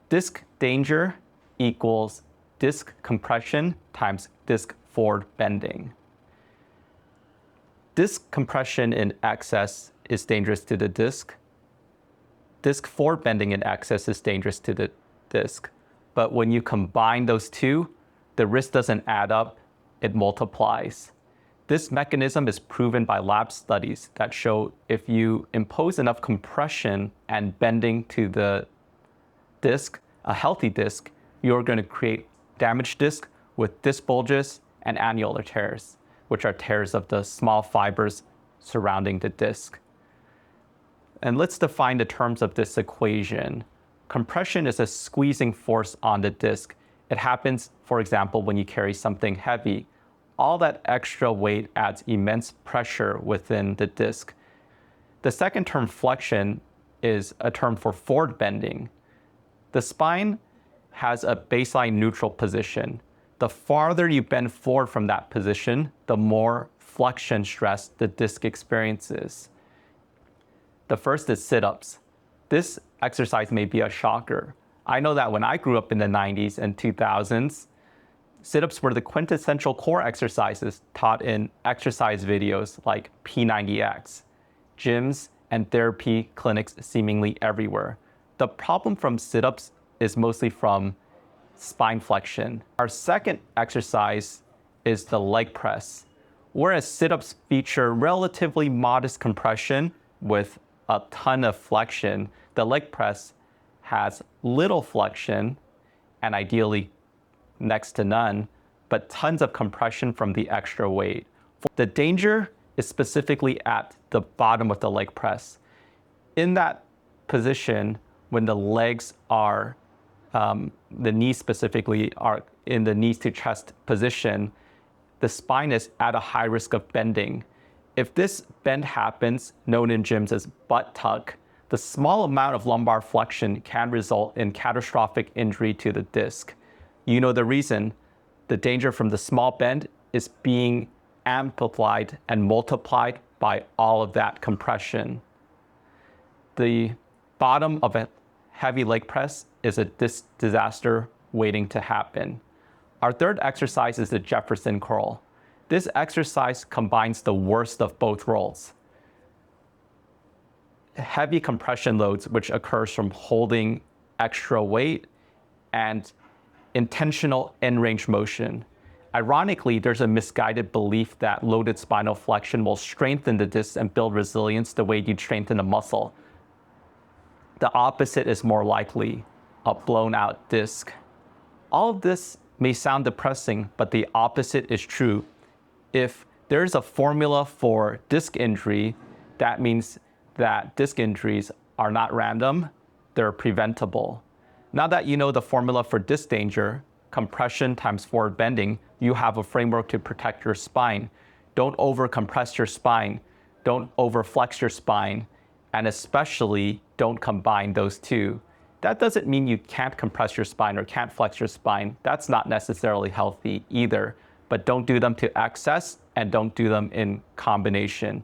Disc danger equals disc compression times disc forward bending. Disc compression in excess is dangerous to the disc. Disc forward bending in excess is dangerous to the disc. But when you combine those two, the risk doesn't add up, it multiplies. This mechanism is proven by lab studies that show if you impose enough compression and bending to the disc, a healthy disc, you're going to create damaged disc with disc bulges and annular tears, which are tears of the small fibers surrounding the disc. And let's define the terms of this equation. Compression is a squeezing force on the disc. It happens, for example, when you carry something heavy. All that extra weight adds immense pressure within the disc. The second term, flexion, is a term for forward bending. The spine has a baseline neutral position. The farther you bend forward from that position, the more flexion stress the disc experiences. The first is sit-ups. This exercise may be a shocker. I know that when I grew up in the 90s and 2000s, sit-ups were the quintessential core exercises taught in exercise videos like P90X, gyms and therapy clinics seemingly everywhere. The problem from sit-ups is mostly from spine flexion. Our second exercise is the leg press. Whereas sit-ups feature relatively modest compression with a ton of flexion, the leg press has little flexion and ideally next to none, but tons of compression from the extra weight. The danger is specifically at the bottom of the leg press. In that position, when the legs are, the knees specifically are in the knees to chest position, the spine is at a high risk of bending. If this bend happens, known in gyms as butt tuck, the small amount of lumbar flexion can result in catastrophic injury to the disc. You know the reason. The danger from the small bend is being amplified and multiplied by all of that compression. The bottom of a heavy leg press is a disc disaster waiting to happen. Our third exercise is the Jefferson curl. This exercise combines the worst of both worlds. Heavy compression loads, which occurs from holding extra weight, and intentional end range motion. Ironically, there's a misguided belief that loaded spinal flexion will strengthen the disc and build resilience the way you'd strengthen a muscle. The opposite is more likely, a blown out disc. All of this may sound depressing, but the opposite is true. If there's a formula for disc injury, that means that disc injuries are not random, they're preventable. Now that you know the formula for disc danger, compression times forward bending, you have a framework to protect your spine. Don't over-compress your spine, don't over-flex your spine, and especially don't combine those two. That doesn't mean you can't compress your spine or can't flex your spine. That's not necessarily healthy either, but don't do them to excess and don't do them in combination.